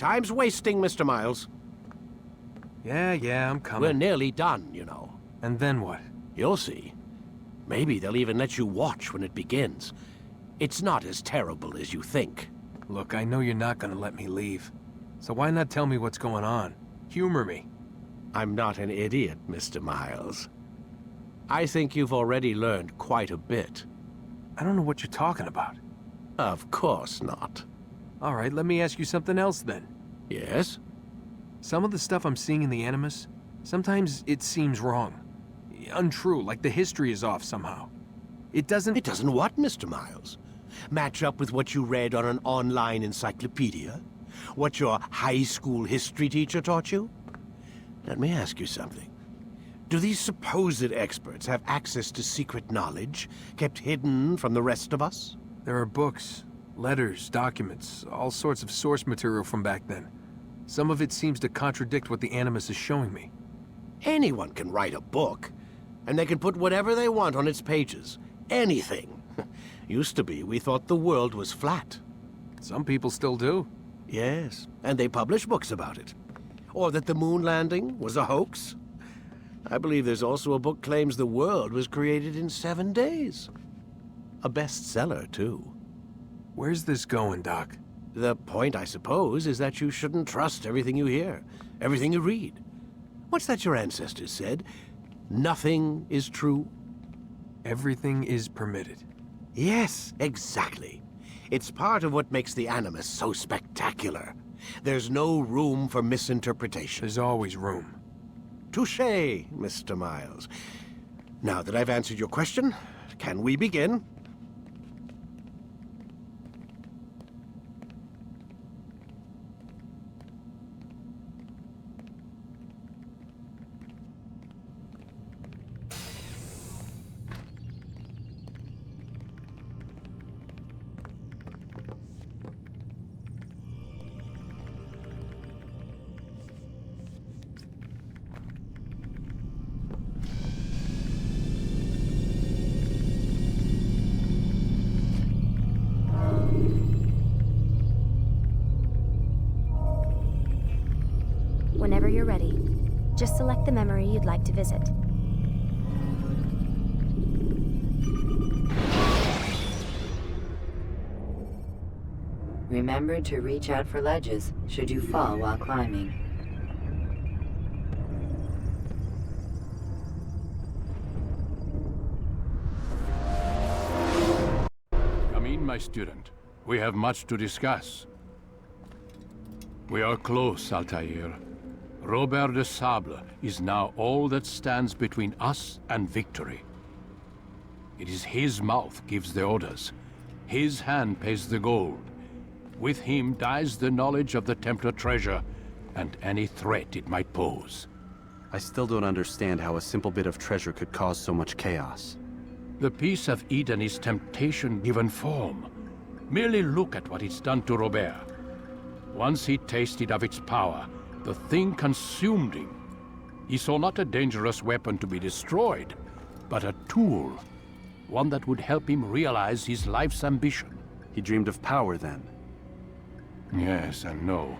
Time's wasting, Mr. Miles. Yeah, I'm coming. We're nearly done, you know. And then what? You'll see. Maybe they'll even let you watch when it begins. It's not as terrible as you think. Look, I know you're not gonna let me leave. So why not tell me what's going on? Humor me. I'm not an idiot, Mr. Miles. I think you've already learned quite a bit. I don't know what you're talking about. Of course not. All right, let me ask you something else then. Yes? Some of the stuff I'm seeing in the Animus, sometimes it seems wrong. Untrue, like the history is off somehow. It doesn't... It doesn't what, Mr. Miles? Match up with what you read on an online encyclopedia? What your high school history teacher taught you? Let me ask you something. Do these supposed experts have access to secret knowledge kept hidden from the rest of us? There are books, letters, documents, all sorts of source material from back then. Some of it seems to contradict what the Animus is showing me. Anyone can write a book, and they can put whatever they want on its pages. Anything. Used to be, we thought the world was flat. Some people still do. Yes, and they publish books about it. Or that the moon landing was a hoax. I believe there's also a book claims the world was created in 7 days. A bestseller, too. Where's this going, Doc? The point, I suppose, is that you shouldn't trust everything you hear, everything you read. What's that your ancestors said? Nothing is true? Everything is permitted. Yes, exactly. It's part of what makes the Animus so spectacular. There's no room for misinterpretation. There's always room. Touché, Mr. Miles. Now that I've answered your question, can we begin? Whenever you're ready, just select the memory you'd like to visit. Remember to reach out for ledges should you fall while climbing. Come in, my student. We have much to discuss. We are close, Altair. Robert de Sable is now all that stands between us and victory. It is his mouth gives the orders. His hand pays the gold. With him dies the knowledge of the Templar treasure and any threat it might pose. I still don't understand how a simple bit of treasure could cause so much chaos. The Peace of Eden is temptation given form. Merely look at what it's done to Robert. Once he tasted of its power, the thing consumed him. He saw not a dangerous weapon to be destroyed, but a tool. One that would help him realize his life's ambition. He dreamed of power then. Yes and no.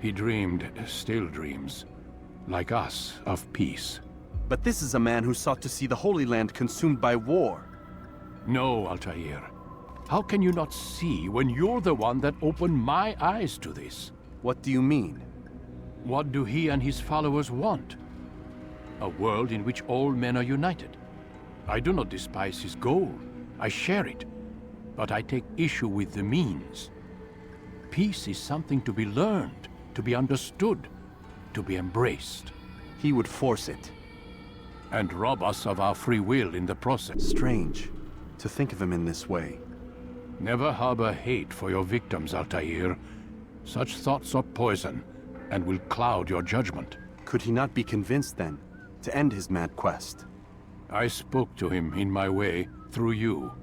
He dreamed, still dreams, like us, of peace. But this is a man who sought to see the Holy Land consumed by war. No, Altair. How can you not see when you're the one that opened my eyes to this? What do you mean? What do he and his followers want? A world in which all men are united. I do not despise his goal. I share it. But I take issue with the means. Peace is something to be learned, to be understood, to be embraced. He would force it. And rob us of our free will in the process. Strange to think of him in this way. Never harbor hate for your victims, Altair. Such thoughts are poison, and will cloud your judgment. Could he not be convinced, then, to end his mad quest? I spoke to him in my way, through you.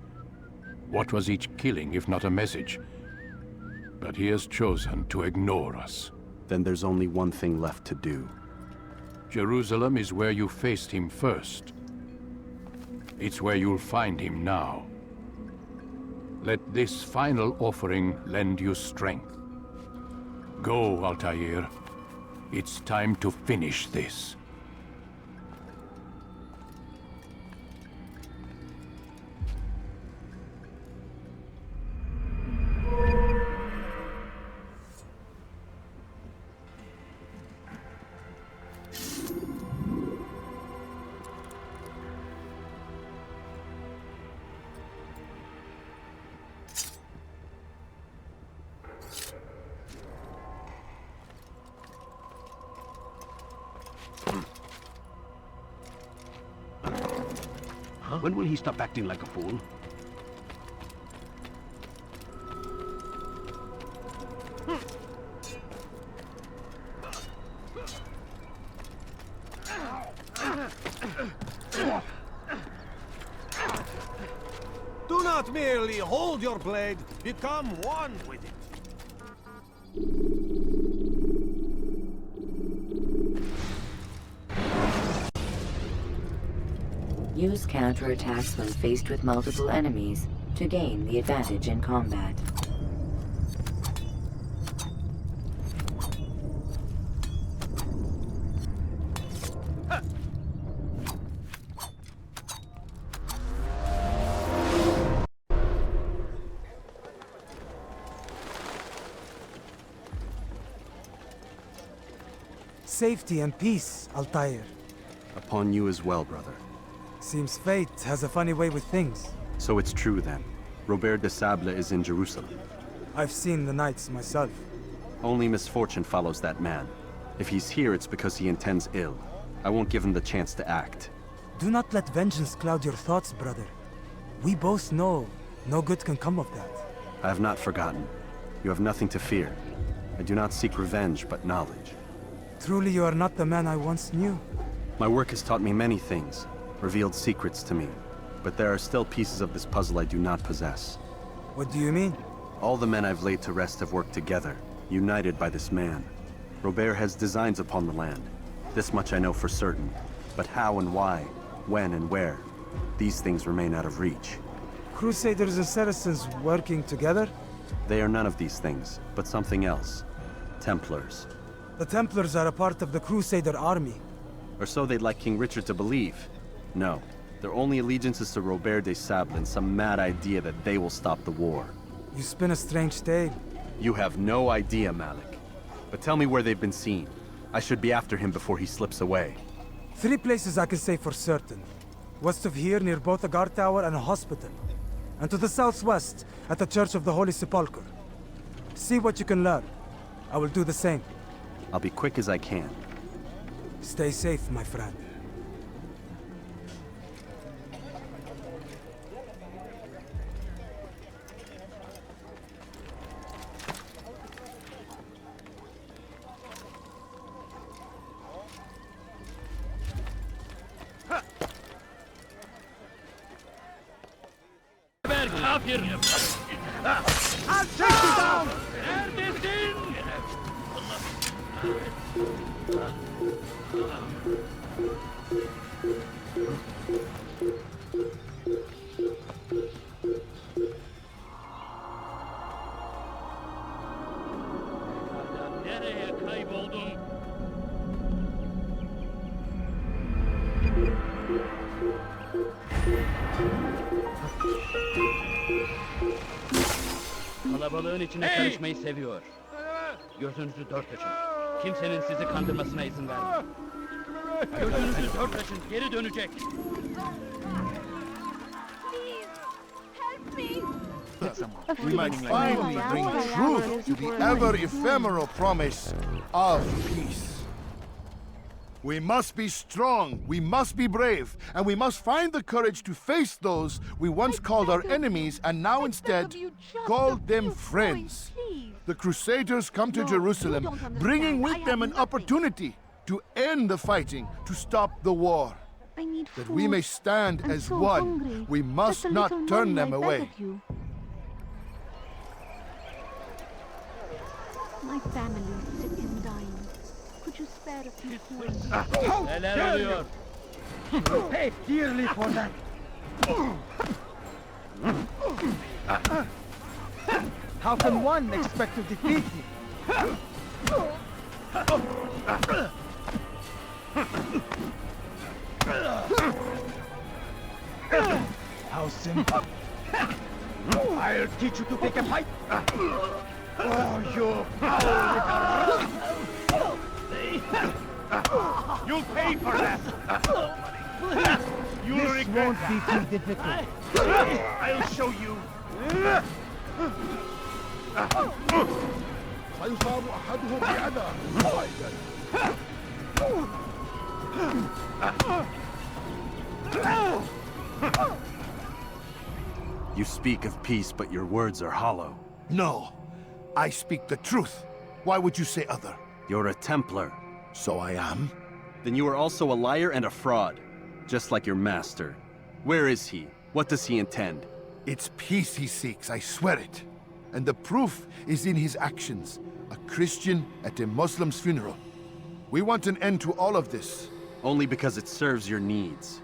What was each killing, if not a message? But he has chosen to ignore us. Then there's only one thing left to do. Jerusalem is where you faced him first. It's where you'll find him now. Let this final offering lend you strength. Go, Altair. It's time to finish this. When will he stop acting like a fool? Do not merely hold your blade, become one with it. Use counterattacks when faced with multiple enemies to gain the advantage in combat. Safety and peace, Altair. Upon you as well, brother. Seems fate has a funny way with things. So it's true then. Robert de Sable is in Jerusalem. I've seen the knights myself. Only misfortune follows that man. If he's here, it's because he intends ill. I won't give him the chance to act. Do not let vengeance cloud your thoughts, brother. We both know no good can come of that. I have not forgotten. You have nothing to fear. I do not seek revenge, but knowledge. Truly you are not the man I once knew. My work has taught me many things, revealed secrets to me. But there are still pieces of this puzzle I do not possess. What do you mean? All the men I've laid to rest have worked together, united by this man. Robert has designs upon the land. This much I know for certain. But how and why, when and where, these things remain out of reach. Crusaders and Saracens working together? They are none of these things, but something else. Templars. The Templars are a part of the Crusader army. Or so they'd like King Richard to believe. No, their only allegiance is to Robert de Sable and some mad idea that they will stop the war. You spin a strange tale. You have no idea, Malik. But tell me where they've been seen. I should be after him before he slips away. 3 places I can say for certain. West of here, near both a guard tower and a hospital. And to the southwest, at the Church of the Holy Sepulchre. See what you can learn. I will do the same. I'll be quick as I can. Stay safe, my friend. I'll take you down! Nereye kayboldun? Kalabalığın içine karışmayı seviyor. Gözünüzü dört açın. Kimsenin sizi kandırmasına izin vermeyin. Gözünüzü dört açın, geri dönecek. We might finally bring truth to the ever-ephemeral promise of peace. We must be strong, we must be brave, and we must find the courage to face those we once called our enemies and now instead call them friends. The Crusaders come to Jerusalem, bringing with them an opportunity to end the fighting, to stop the war. That we may stand as one, we must not turn them away. My family is sick and dying. Could you spare a few coins? Neler oluyor? Pay dearly for that! How can one expect to defeat me? How simple. I'll teach you to pick a fight. Oh, you foul little... You'll pay for that. You'll This regret won't be that. too difficult. I'll show you. سيصاب أحدهم بأذى. You speak of peace, but your words are hollow. No, I speak the truth. Why would you say other? You're a Templar. So I am. Then you are also a liar and a fraud, just like your master. Where is he? What does he intend? It's peace he seeks, I swear it. And the proof is in his actions. A Christian at a Muslim's funeral. We want an end to all of this. Only because it serves your needs.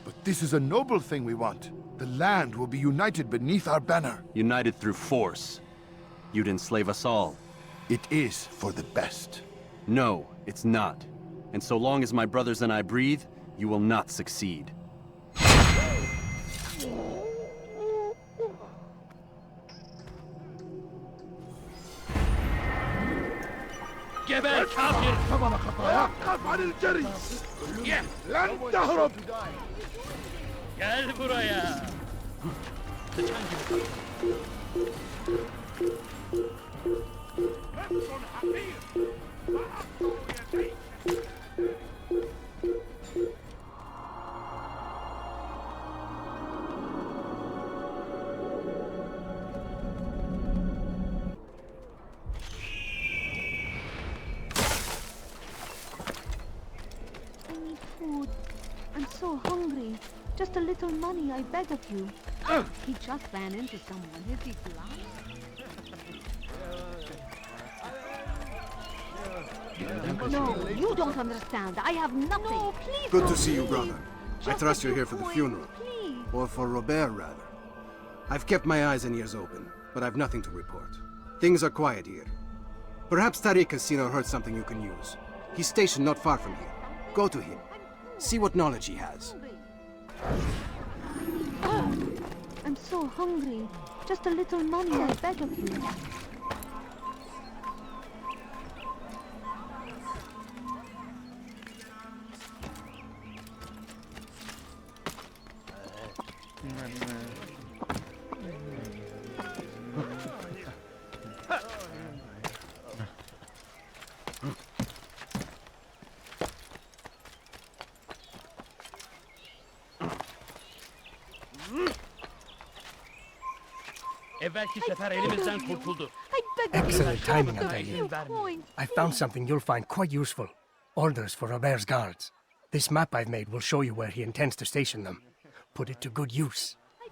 But this is a noble thing we want. The land will be united beneath our banner. United through force. You'd enslave us all. It is for the best. No, it's not. And so long as my brothers and I breathe, you will not succeed. Geber kafir! توقف عن الجري! لن تهرب! Gel buraya! Sıçan gibi. Food. I'm so hungry. Just a little money, I beg of you. He just ran into someone. Is he blind? No, you don't understand. I have nothing. No, please. Good to see you, brother. I trust you're here for the coin, funeral. please. Or for Robert, rather. I've kept my eyes and ears open, but I've nothing to report. Things are quiet here. Perhaps Tariq has seen or heard something you can use. He's stationed not far from here. Go to him. See what knowledge he has. I'm so hungry. Just a little money, I beg of you. Evvelki sefer elimizden kurtuldu. Excellent timing, Altair. I found something you'll find quite useful. Orders for Robert's guards. This map I've made will show you where he intends to station them. Put it to good use. I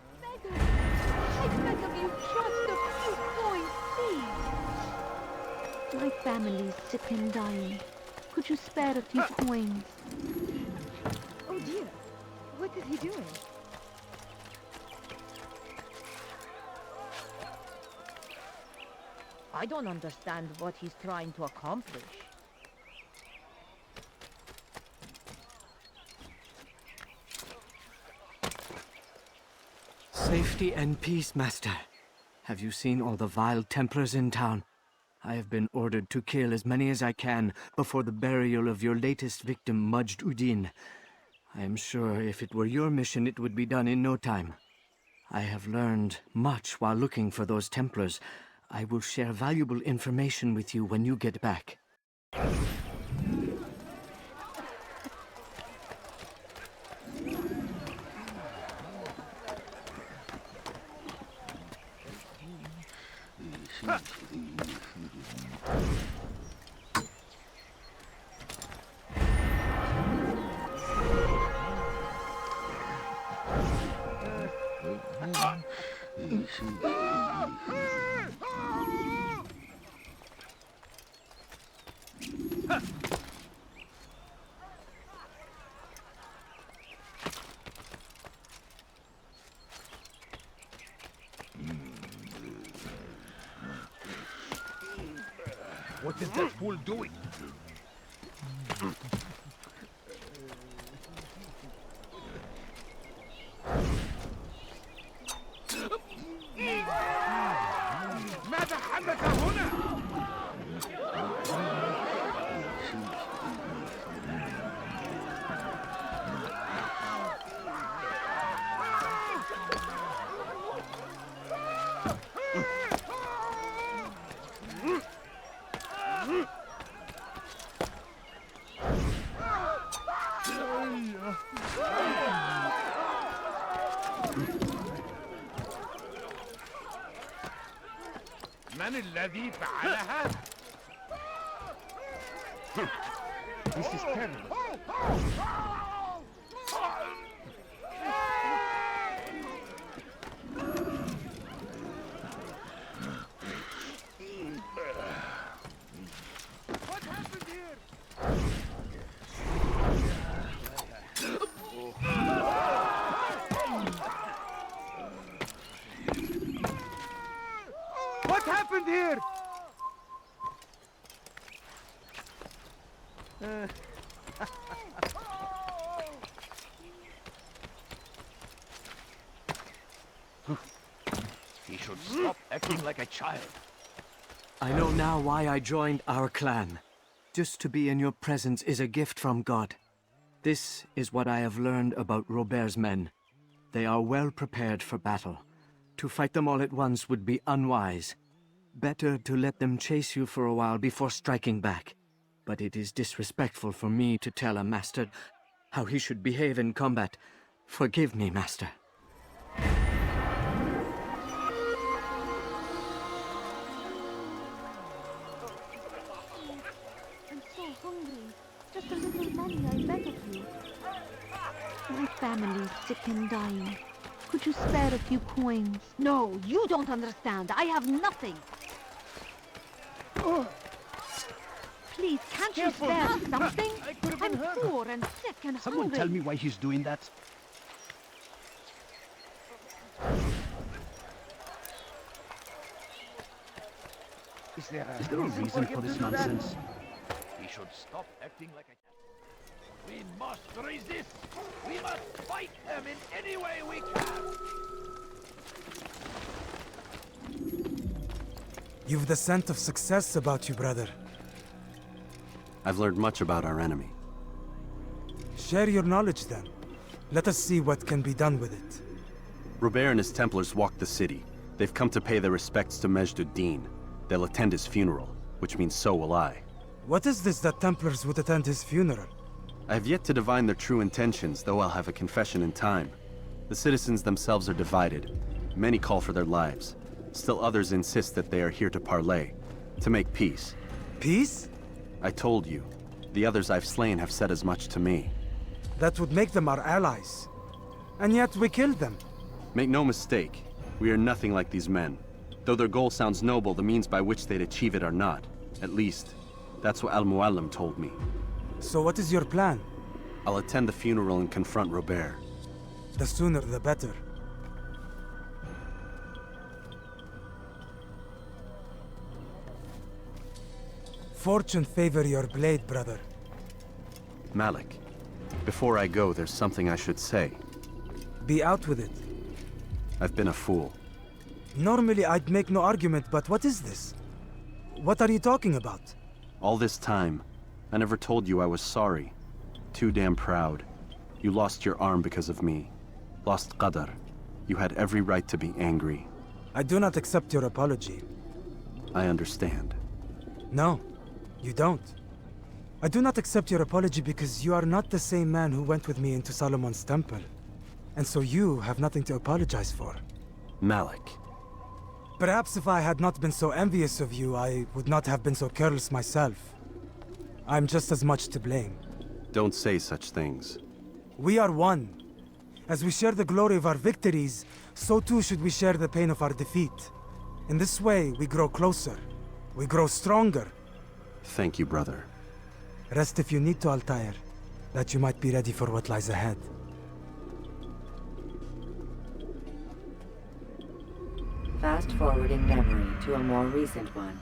beg of you, just a few coins, please. My family's sick and dying. Could you spare a few coins? Oh dear, what is he doing? I don't understand what he's trying to accomplish. Safety and peace, Master. Have you seen all the vile Templars in town? I have been ordered to kill as many as I can before the burial of your latest victim, Majd Udin. I am sure if it were your mission, it would be done in no time. I have learned much while looking for those Templars. I will share valuable information with you when you get back. What is that fool doing? ماذا حدث هنا؟ من الذي فعل هذا؟ This is terrible. What happened here? What happened here? He should stop acting like a child. I know now why I joined our clan. Just to be in your presence is a gift from God. This is what I have learned about Robert's men. They are well prepared for battle. To fight them all at once would be unwise. Better to let them chase you for a while before striking back. But it is disrespectful for me to tell a master how he should behave in combat. Forgive me, master. I'm so hungry. Just a little money, I beg of you. My family's sick and dying. Could you spare a few coins? No, you don't understand. I have nothing. Oh. Please, can't you spare something? I'm poor and sick and Someone hungry. tell me why he's doing that. Is there a reason for this nonsense? He should stop acting like a... We must resist! We must fight them in any way we can! You've the scent of success about you, brother. I've learned much about our enemy. Share your knowledge then. Let us see what can be done with it. Robert and his Templars walked the city. They've come to pay their respects to Majd-ud-Din. They'll attend his funeral, which means so will I. What is this that Templars would attend his funeral? I have yet to divine their true intentions, though I'll have a confession in time. The citizens themselves are divided. Many call for their lives. Still others insist that they are here to parley, to make peace. Peace? I told you. The others I've slain have said as much to me. That would make them our allies. And yet we killed them. Make no mistake, we are nothing like these men. Though their goal sounds noble, the means by which they'd achieve it are not. At least, that's what Al-Muallim told me. So what is your plan? I'll attend the funeral and confront Robert. The sooner the better. Fortune favor your blade, brother. Malik, before I go, there's something I should say. Be out with it. I've been a fool. Normally I'd make no argument, but what is this? What are you talking about? All this time, I never told you I was sorry. Too damn proud. You lost your arm because of me. Lost Qadar. You had every right to be angry. I do not accept your apology. I understand. No, you don't. I do not accept your apology because you are not the same man who went with me into Solomon's temple. And so you have nothing to apologize for. Malik. Perhaps if I had not been so envious of you, I would not have been so careless myself. I'm just as much to blame. Don't say such things. We are one. As we share the glory of our victories, so too should we share the pain of our defeat. In this way, we grow closer. We grow stronger. Thank you, brother. Rest if you need to, Altair, that you might be ready for what lies ahead. Fast-forwarding memory to a more recent one.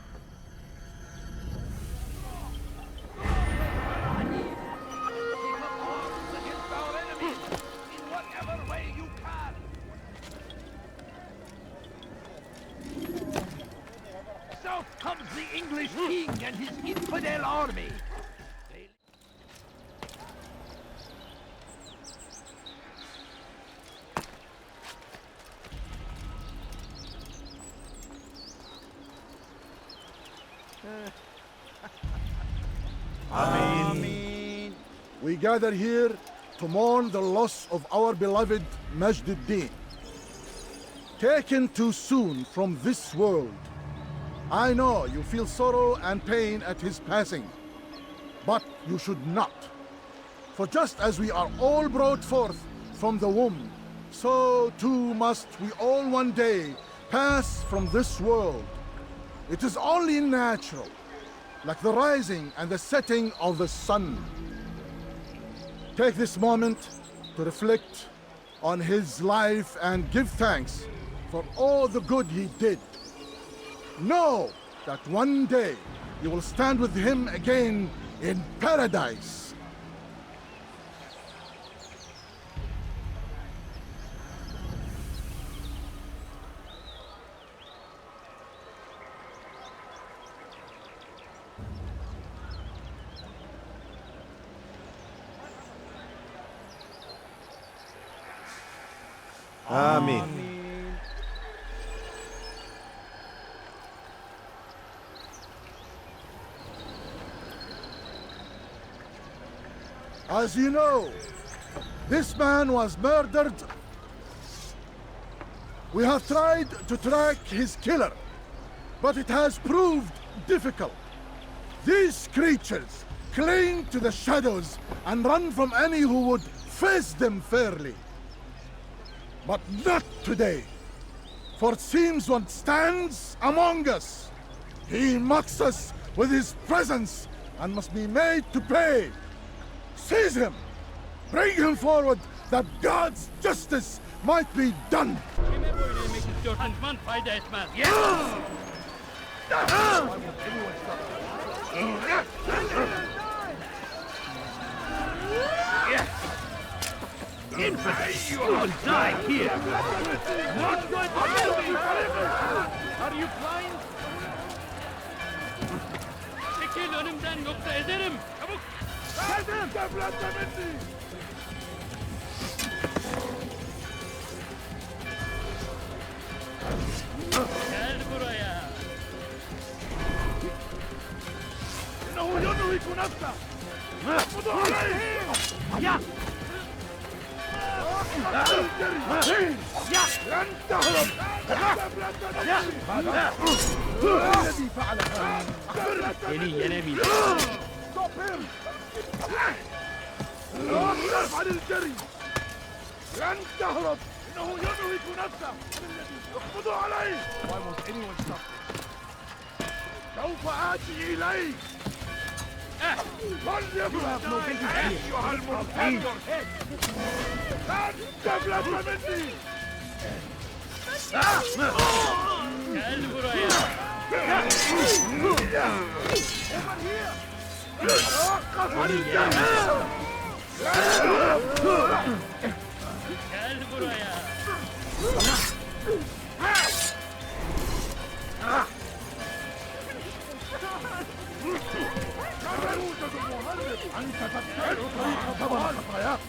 the English king and his infidel army. Amen. We gather here to mourn the loss of our beloved Majd-ud-Din. Taken too soon from this world. I know you feel sorrow and pain at his passing, but you should not. For just as we are all brought forth from the womb, so too must we all one day pass from this world. It is only natural, like the rising and the setting of the sun. Take this moment to reflect on his life and give thanks for all the good he did. Know that one day you will stand with him again in paradise. Amen. As you know, this man was murdered. We have tried to track his killer, but it has proved difficult. These creatures cling to the shadows and run from any who would face them fairly. But not today, for it seems one stands among us. He mocks us with his presence and must be made to pay. Seize him! Bring him forward that God's justice might be done! Infidel, you will die here! What good are you blind? Çekil önümden yoksa ederim! Çabuk! Geldim! Gel buraya! إنه ينهك نفسه! خذوا عليه! يا! لن تهرب! الذي فعل هذا! وقف عن الجري! لن تهرب! إنه ينهك نفسه! اقبضوا عليه! Why won't anyone stop this? سوف آتي إليك! لن يفلت أيها المرتد! لن تفلت مني! Gel buraya! وقف عن الجري! Gel buraya! لا يوجد مهرب! أنت تبتعد طريق طبعا خطاياك!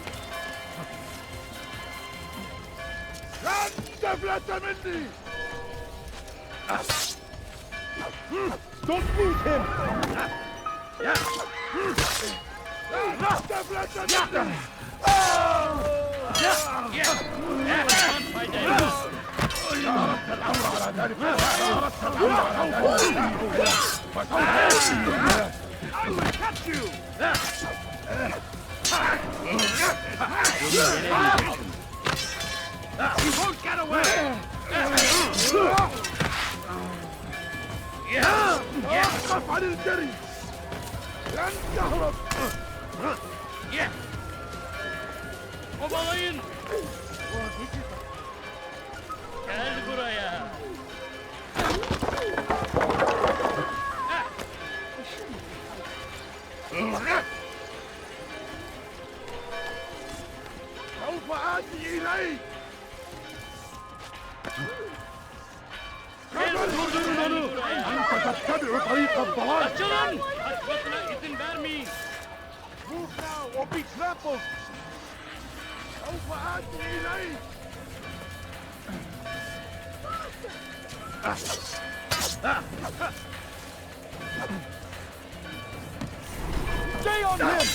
لن تفلت مني! Don't lose him! لن تفلت مني! أردت الأمر على ذلك! أردت الأمر على ذلك! I will catch you! You won't get away! وقف عن الجري! لن تهرب! Kovalayın! Gel buraya! سوف آتي إليك! Durdurun onu! تتبع طريق الضلال. Açılın! Kaçmasına izin vermeyin. Move now or be trampled. سوف آتي إليك. Stay on him!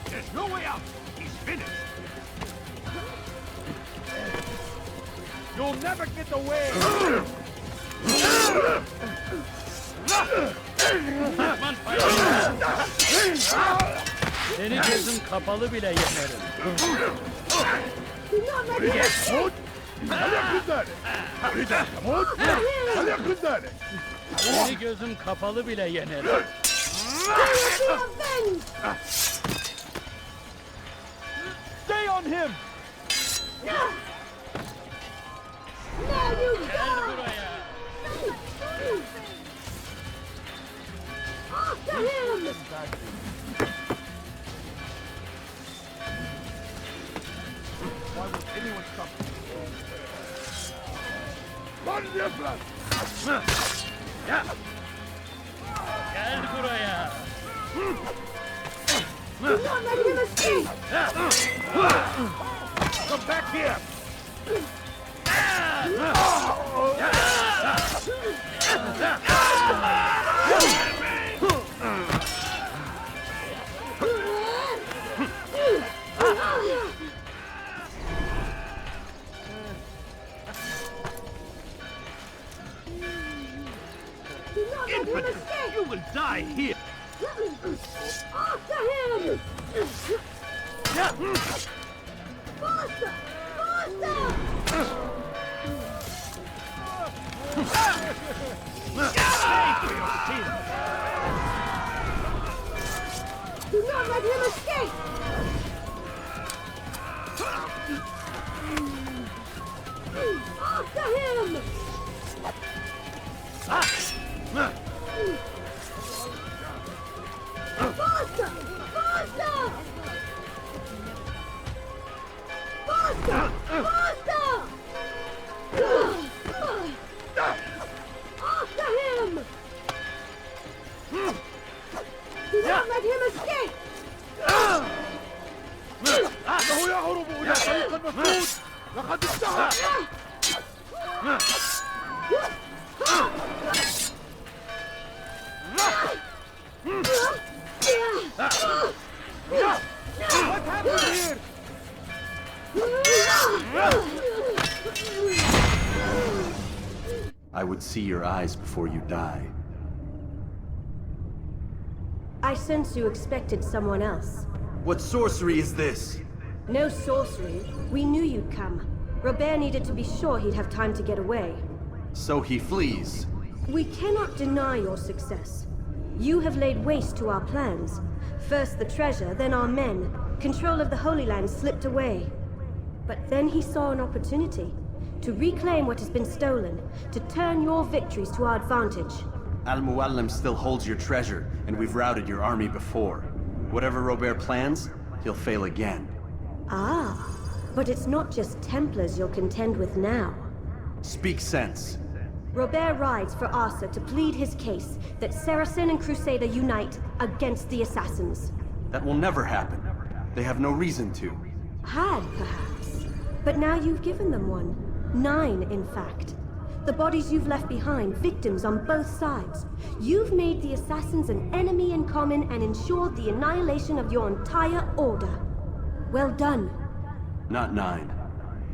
There's no way out! He's finished! You'll never get away! Düşman paylaşıyor. Seni gözüm kapalı bile yenerim. موت! خليك ذلك! أريد أن تموت! خليك ذلك! Seni gözüm kapalı bile yenerim. Stay on him! Gel buraya. Why would anyone stop me? Run, Nicholas! Gel buraya. Do not let him escape! Come back here! Infidel! You will die here! After him! Faster! Faster! Do not let him escape! After him! Faster! Faster! Faster! Faster! After him! Do not let him escape! إنه يهرب إلى طريق مسدود! لقد انتهى! What happened here? I would see your eyes before you die. I sense you expected someone else. What sorcery is this? No sorcery. We knew you'd come. Robert needed to be sure he'd have time to get away. So he flees. We cannot deny your success. You have laid waste to our plans. First the treasure, then our men. Control of the Holy Land slipped away. But then he saw an opportunity to reclaim what has been stolen, to turn your victories to our advantage. Al-Muallim still holds your treasure, and we've routed your army before. Whatever Robert plans, he'll fail again. Ah, but it's not just Templars you'll contend with now. Speak sense. Robert rides for Arsa to plead his case that Saracen and Crusader unite against the Assassins. That will never happen. They have no reason to. Had, perhaps. But now you've given them one. 9, in fact. The bodies you've left behind, victims on both sides. You've made the Assassins an enemy in common and ensured the annihilation of your entire order. Well done. Not 9.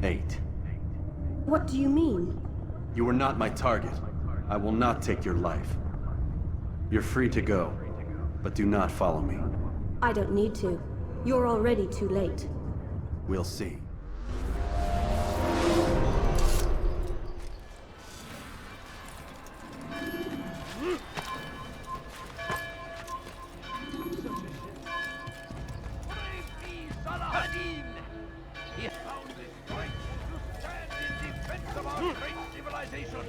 8. What do you mean? You were not my target. I will not take your life. You're free to go, but do not follow me. I don't need to. You're already too late. We'll see. He found his strength to stand in defense of our great civilization.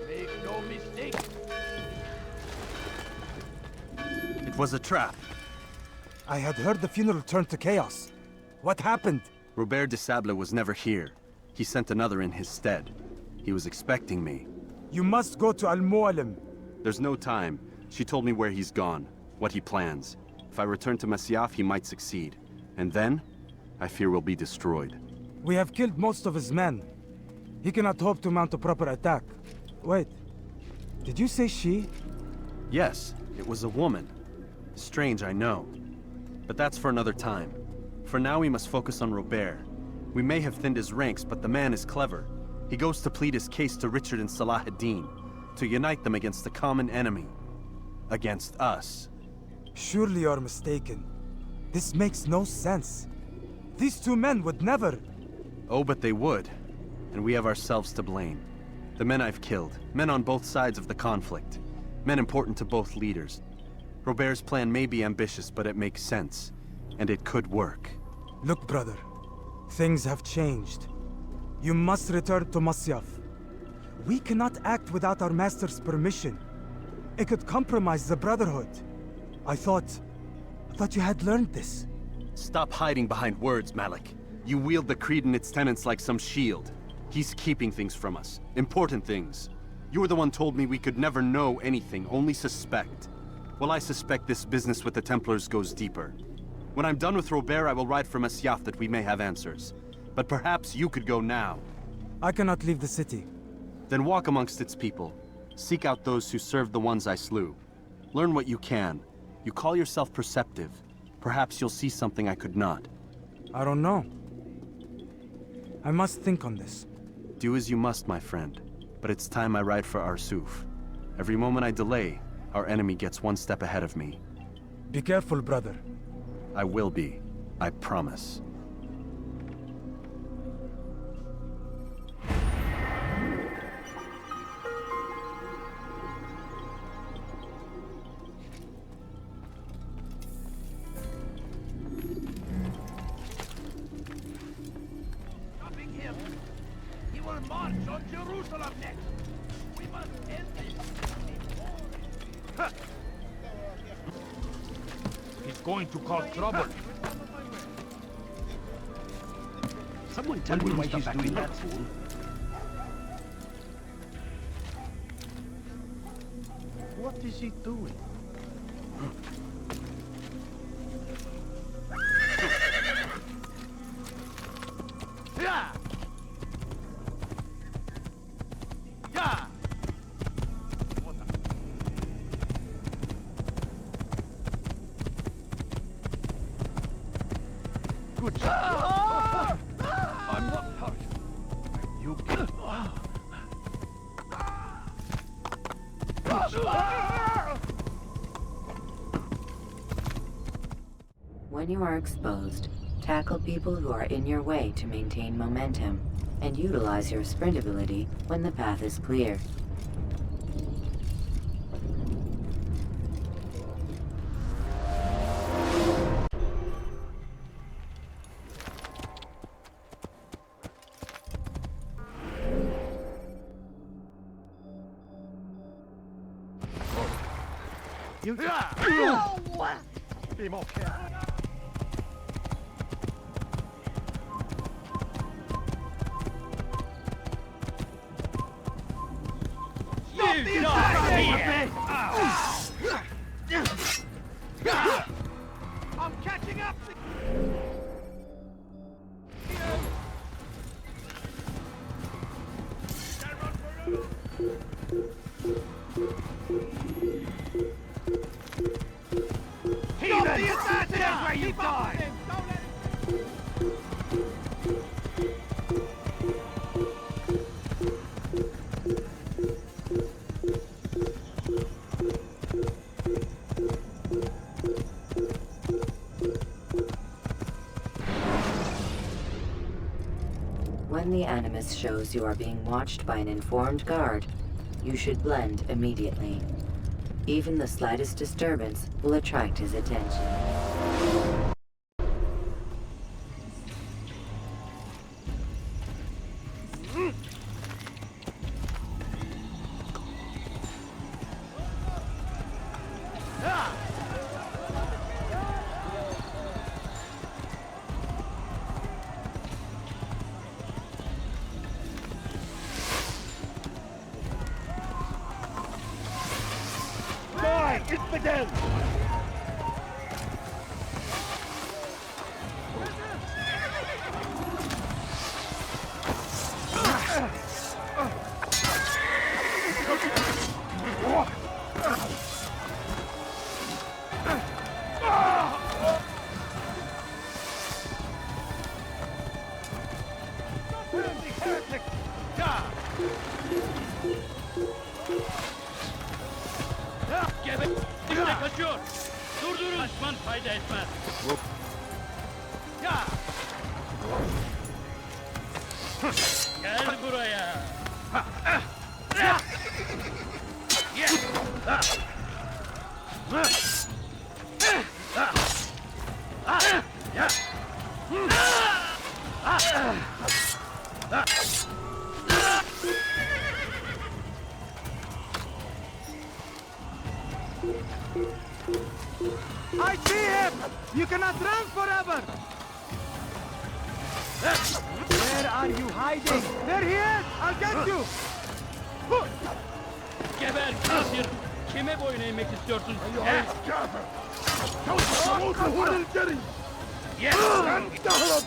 Make no mistake. It was a trap. I had heard the funeral turned to chaos. What happened? Robert de Sable was never here. He sent another in his stead. He was expecting me. You must go to Al-Mu'alim. There's no time. She told me where he's gone, what he plans. If I return to Masyaf, he might succeed. And then, I fear we'll be destroyed. We have killed most of his men. He cannot hope to mount a proper attack. Wait, did you say she? Yes, it was a woman. Strange, I know. But that's for another time. For now, we must focus on Robert. We may have thinned his ranks, but the man is clever. He goes to plead his case to Richard and Salah ad-Din, to unite them against the common enemy. Against us. Surely you're mistaken. This makes no sense. These two men would never... Oh, but they would. And we have ourselves to blame. The men I've killed, men on both sides of the conflict. Men important to both leaders. Robert's plan may be ambitious, but it makes sense. And it could work. Look, brother. Things have changed. You must return to Masyaf. We cannot act without our master's permission. It could compromise the Brotherhood. I thought you had learned this. Stop hiding behind words, Malik. You wield the creed and its tenets like some shield. He's keeping things from us. Important things. You were the one told me we could never know anything, only suspect. Well, I suspect this business with the Templars goes deeper. When I'm done with Robert, I will ride for Masyaf that we may have answers. But perhaps you could go now. I cannot leave the city. Then walk amongst its people. Seek out those who served the ones I slew. Learn what you can. You call yourself perceptive. Perhaps you'll see something I could not. I don't know. I must think on this. Do as you must, my friend. But it's time I ride for Arsuf. Every moment I delay, our enemy gets one step ahead of me. Be careful, brother. I will be. I promise. Stopping him! He will march on Jerusalem next! We must end this! He's going to cause trouble. Someone tell me why he's doing that, fool. What is he doing? Yeah! Yeah! Good job. I'm not hurt. You When you are exposed, tackle people who are in your way to maintain momentum, and utilize your sprint ability when the path is clear. You... Be more careful. Stop the attack! I'm catching up to Stop the attack! There's where you die! When the Animus shows you are being watched by an informed guard, you should blend immediately. Even the slightest disturbance will attract his attention. hospital! Gebe! İşte kaçıyor! Durdurun! Kaçman fayda etmez. Ya! Gel buraya! I see him! You cannot run forever! Where are you hiding? There he is! I'll get you! Geber kafir! Kime boyun eğmek istiyorsun? أيها الكافر سوف تموت هنا الجري لن تهرب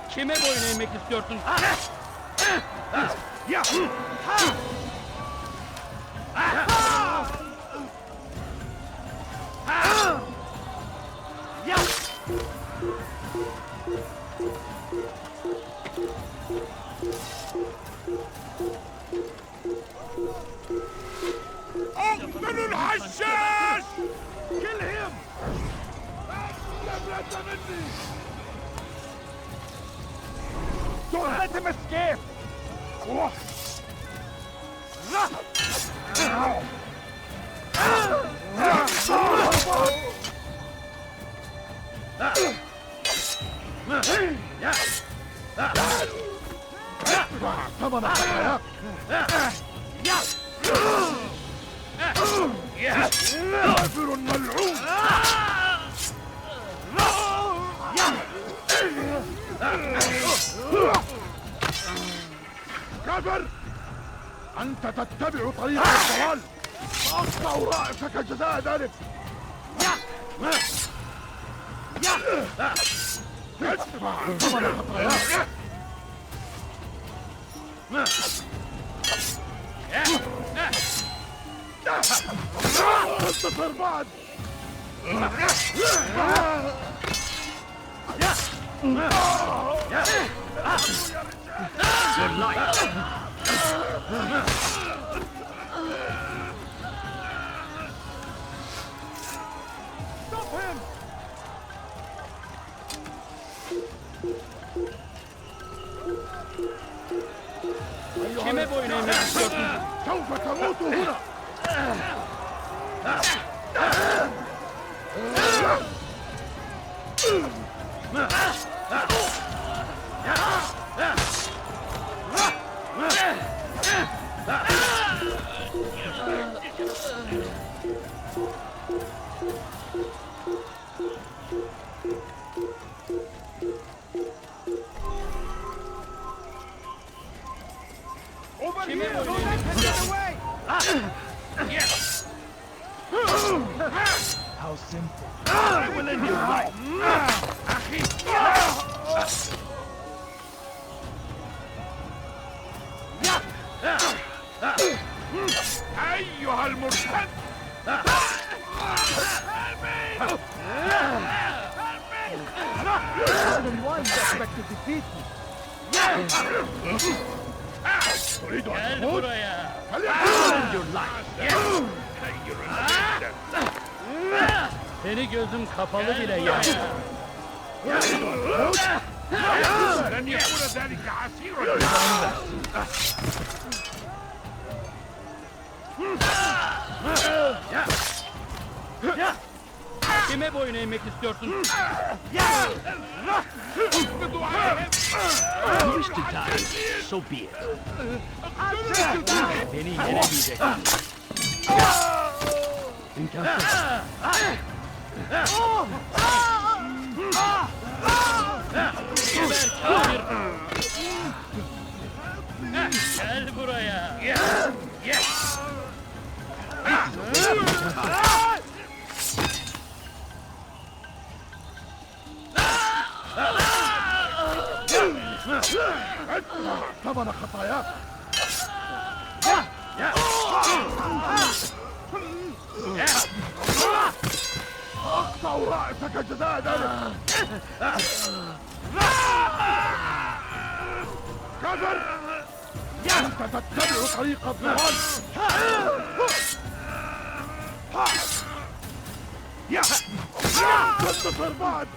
Kime boyun eğmek istiyorsun? اقتلوا الحشاش kill him نبلة مني don't let him escape ثمن حياك كافر ملعون كافر أنت تتبع طريق الضلال سأقطع رأسك جزاء ذلك ادفع ثمن خطاياك انتصر بعد Stop him! Kime boyun eğmek istiyorsun? سوف تموت هنا Over Kime here! boyun Don't eğmek let him get istiyorsun? away! Yes! How simple. I will end your life. أيها المرتد! More than one expect to defeat me. تريد أن Gel تموت؟ buraya! End your life. Seni gözüm kapalı bile yani. لن يكون ذلك عسيرا. Kime boyun eğmek istiyorsun? You wish to die, so be it. Beni yenemeyeceksin. İmkansız. Gel buraya. طبعا خطاياك اقطع رأسك جزاء ذلك كذر انت تتبع طريق الضلال تنتصر بعد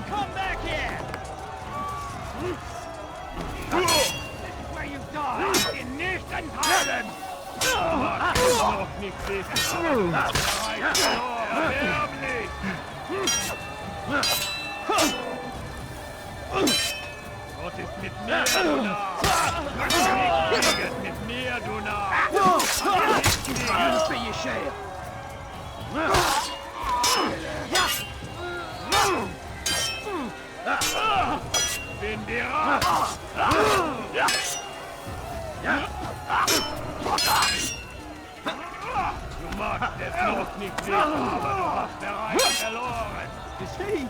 Come back here! This is where you die! In nächsten Teilen! Noch nicht wissen! Gott ist mit mir, du Narr! Mit mir, du Narr! Für ihr Schäfer! Bin dir Du magst es noch nicht wissen, aber du hast bereits verloren. Is he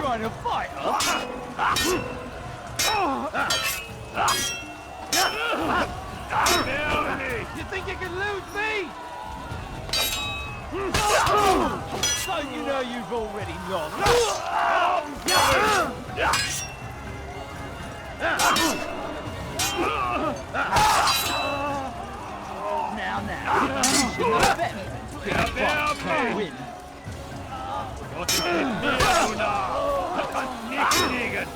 trying to fight us? You think you can lose me? So you know you've already lost. Now, you should know better than to pick a fight to win. Gott ist mit mir, du Narr! Du kannst nicht siegen!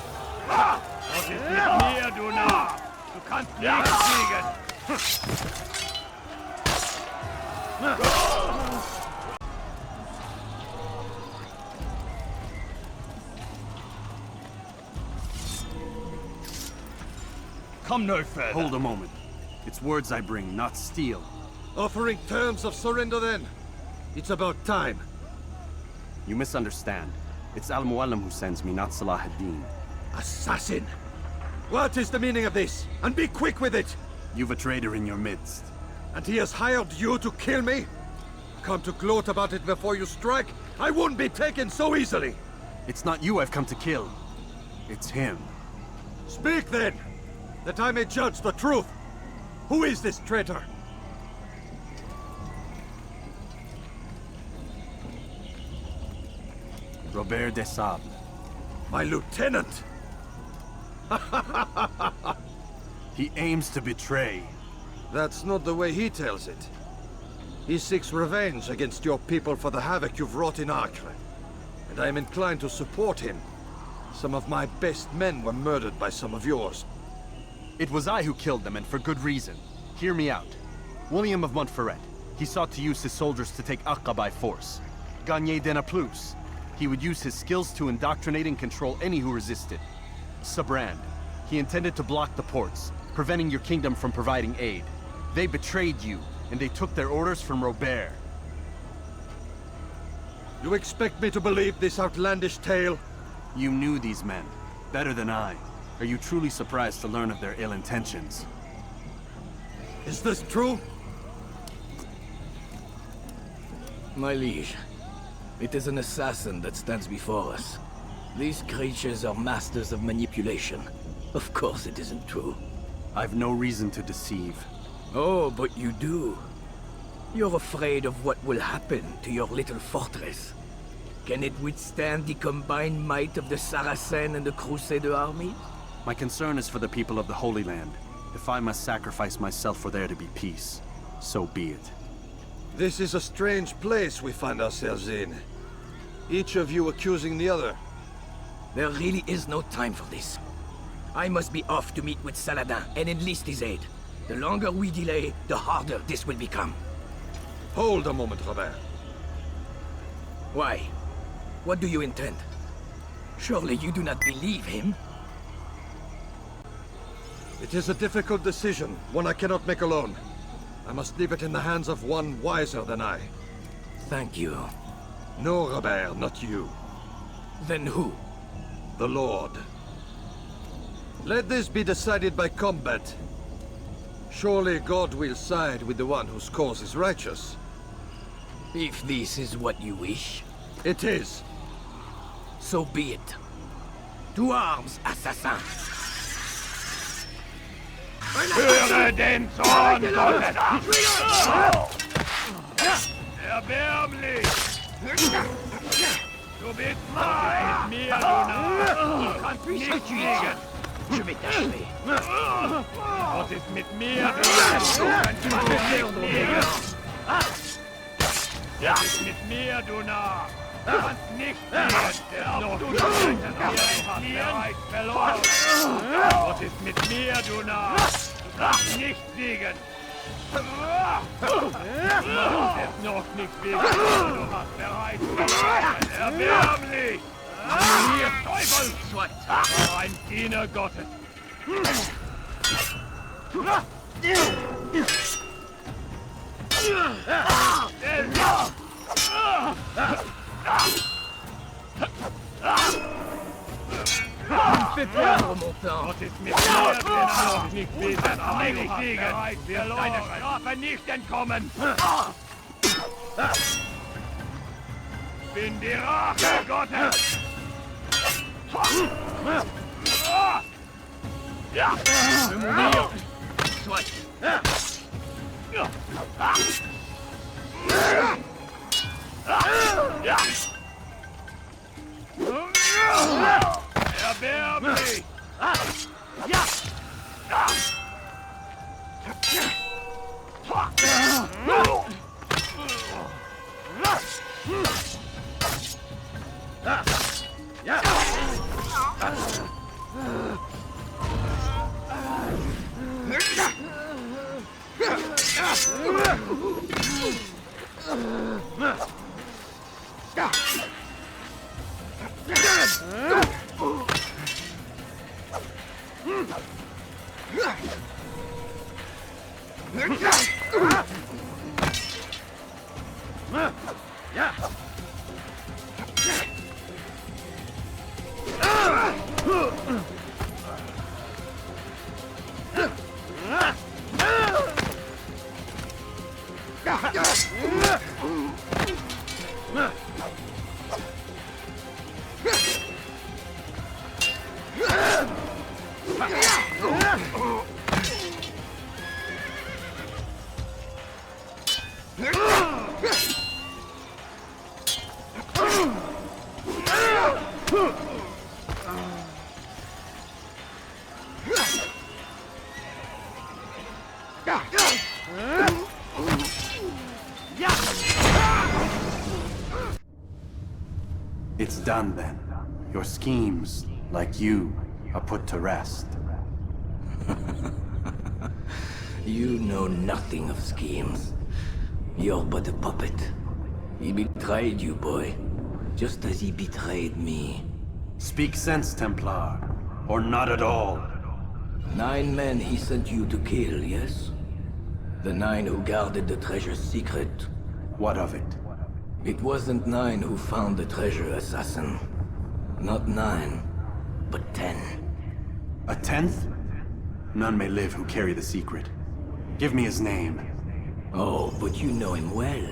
Gott ist mit mir, du Narr! Du kannst nicht siegen! Come no further. Hold a moment. It's words I bring, not steel. Offering terms of surrender then. It's about time. You misunderstand. It's Al-Mualim who sends me, not Salah ad-Din. Assassin! What is the meaning of this? And be quick with it! You've a traitor in your midst. And he has hired you to kill me? Come to gloat about it before you strike? I won't be taken so easily! It's not you I've come to kill. It's him. Speak then! That I may judge the truth! Who is this traitor? Robert de Sable. My lieutenant! He aims to betray. That's not the way he tells it. He seeks revenge against your people for the havoc you've wrought in Acre. And I am inclined to support him. Some of my best men were murdered by some of yours. It was I who killed them, and for good reason. Hear me out. William of Montferrat. He sought to use his soldiers to take Acre by force. Gagné de Naplouse. He would use his skills to indoctrinate and control any who resisted. Sabrand. He intended to block the ports, preventing your kingdom from providing aid. They betrayed you, and they took their orders from Robert. You expect me to believe this outlandish tale? You knew these men, better than I. Are you truly surprised to learn of their ill intentions? Is this true? My liege, it is an assassin that stands before us. These creatures are masters of manipulation. Of course it isn't true. I've no reason to deceive. Oh, but you do. You're afraid of what will happen to your little fortress. Can it withstand the combined might of the Saracen and the Crusader armies? My concern is for the people of the Holy Land. If I must sacrifice myself for there to be peace, so be it. This is a strange place we find ourselves in. Each of you accusing the other. There really is no time for this. I must be off to meet with Saladin and enlist his aid. The longer we delay, the harder this will become. Hold a moment, Robert. Why? What do you intend? Surely you do not believe him? It is a difficult decision, one I cannot make alone. I must leave it in the hands of one wiser than I. Thank you. No, Robert, not you. Then who? The Lord. Let this be decided by combat. Surely God will side with the one whose cause is righteous. If this is what you wish. It is. So be it. To arms, assassin! Höre den Zorn Gottes! Erbärmlich! Du bist mein, mit mir, du Narr! Du kannst nicht fliegen! Je vais t'achever. Was ist mit mir, du Narr? Du kannst nicht fliegen! Was ist mit mir, du Narr? Du kannst nicht fliegen! Noch du Scheiße, hast bereits verloren! Was ist mit mir, du Narr? Du kannst nicht fliegen! Mach es noch nicht fliegen! Du hast bereits verloren! Erbärmlich! Hier, Teufel! War ein Diener Gottes! Fais perdre mon temps. Was ist mit mir? Noch nicht wissen, eilig liegen! Wird deine Strafe nicht entkommen! Bin die Rache Gottes! Ja! Je veux mourir. Soit. Erbärmlich! It's done then. Your schemes, like you, are put to rest. You know nothing of schemes. You're but a puppet. He betrayed you, boy. Just as he betrayed me. Speak sense, Templar. Or not at all. 9 men he sent you to kill, yes? The 9 who guarded the treasure's secret. What of it? It wasn't 9 who found the treasure, assassin. Not 9, but 10. A 10th? None may live who carry the secret. Give me his name. Oh, but you know him well.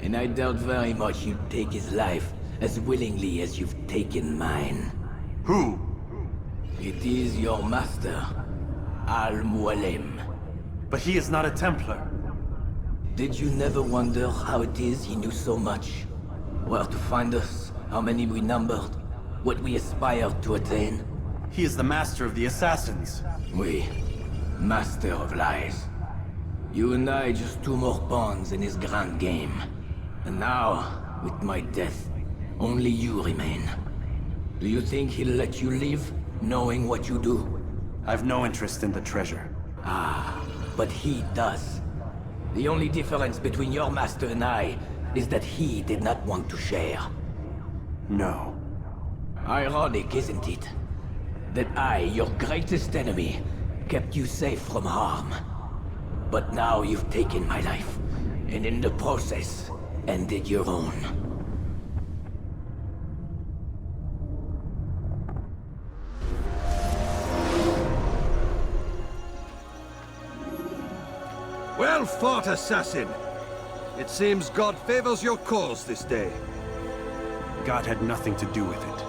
And I doubt very much you'd take his life as willingly as you've taken mine. Who? It is your master, Al-Mualim. But he is not a Templar. Did you never wonder how it is he knew so much? Where to find us, how many we numbered, what we aspired to attain? He is the master of the assassins. Oui, master of lies. You and I just 2 more pawns in his grand game. And now, with my death, only you remain. Do you think he'll let you live, knowing what you do? I've no interest in the treasure. Ah, but he does. The only difference between your master and I is that he did not want to share. No. Ironic, isn't it? That I, your greatest enemy, kept you safe from harm. But now you've taken my life, and in the process, ended your own. Well fought, assassin! It seems God favors your cause this day. God had nothing to do with it.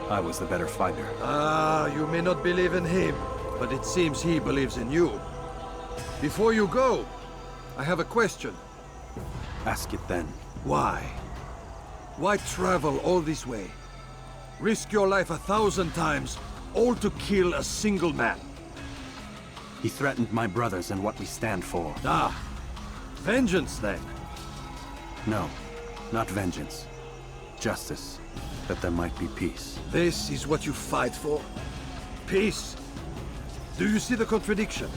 I was the better fighter. Ah, you may not believe in him, but it seems he believes in you. Before you go, I have a question. Ask it then. Why? Why travel all this way? Risk your life 1,000 times, all to kill a single man. He threatened my brothers and what we stand for. Ah, vengeance then? No, not vengeance. Justice, that there might be peace. This is what you fight for? Peace? Do you see the contradiction?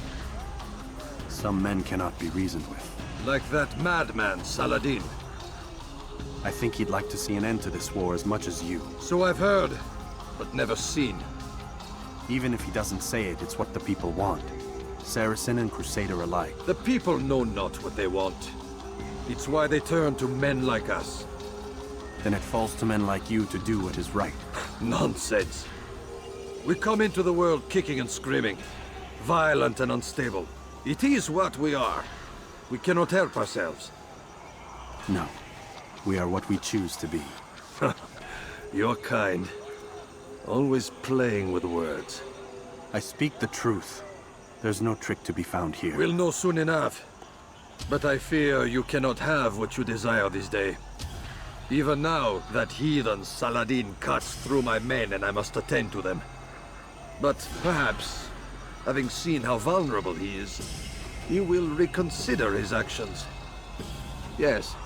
Some men cannot be reasoned with. Like that madman, Saladin. I think he'd like to see an end to this war as much as you. So I've heard, but never seen. Even if he doesn't say it, it's what the people want. Saracen and Crusader alike. The people know not what they want. It's why they turn to men like us. Then it falls to men like you to do what is right. Nonsense. We come into the world kicking and screaming, violent and unstable. It is what we are. We cannot help ourselves. No. We are what we choose to be. You're kind. Always playing with words. I speak the truth. There's no trick to be found here. We'll know soon enough. But I fear you cannot have what you desire this day. Even now, that heathen Saladin cuts through my men and I must attend to them. But perhaps, having seen how vulnerable he is, he will reconsider his actions. Yes,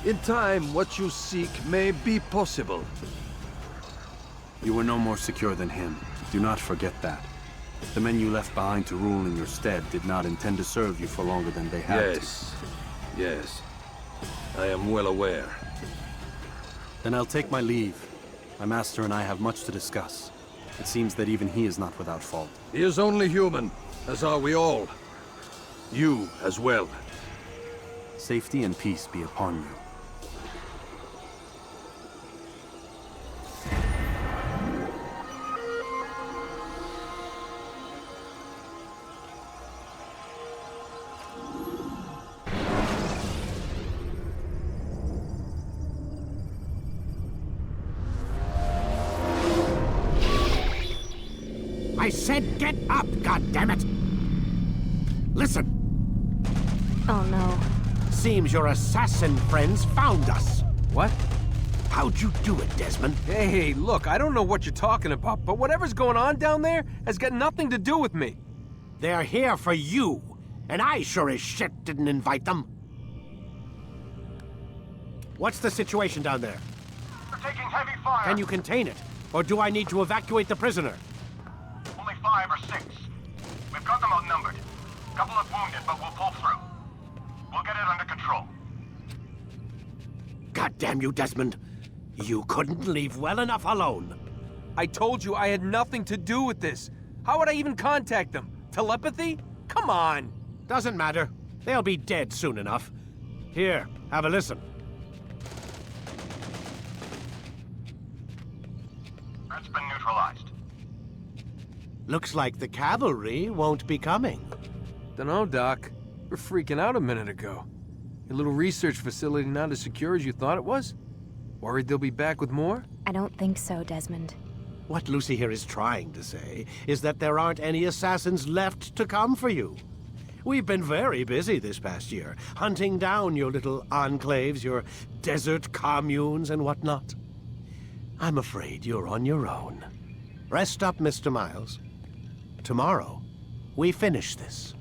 in time, what you seek may be possible. You were no more secure than him. Do not forget that. The men you left behind to rule in your stead did not intend to serve you for longer than they had to. Yes. I am well aware. Then I'll take my leave. My master and I have much to discuss. It seems that even he is not without fault. He is only human, as are we all. You as well. Safety and peace be upon you. I said get up, goddammit! Listen! Oh no. Seems your assassin friends found us. What? How'd you do it, Desmond? Hey, look, I don't know what you're talking about, but whatever's going on down there has got nothing to do with me. They're here for you, and I sure as shit didn't invite them. What's the situation down there? They're taking heavy fire. Can you contain it? Or do I need to evacuate the prisoner? Only 5 or 6. We've got them outnumbered. Couple of wounded, but we'll pull through. We'll get it under control. God damn you, Desmond. You couldn't leave well enough alone. I told you I had nothing to do with this. How would I even contact them? Telepathy? Come on. Doesn't matter. They'll be dead soon enough. Here, have a listen. That's been neutralized. Looks like the cavalry won't be coming. Dunno, Doc. We're freaking out a minute ago. Your little research facility not as secure as you thought it was? Worried they'll be back with more? I don't think so, Desmond. What Lucy here is trying to say is that there aren't any assassins left to come for you. We've been very busy this past year, hunting down your little enclaves, your desert communes and whatnot. I'm afraid you're on your own. Rest up, Mr. Miles. Tomorrow, we finish this.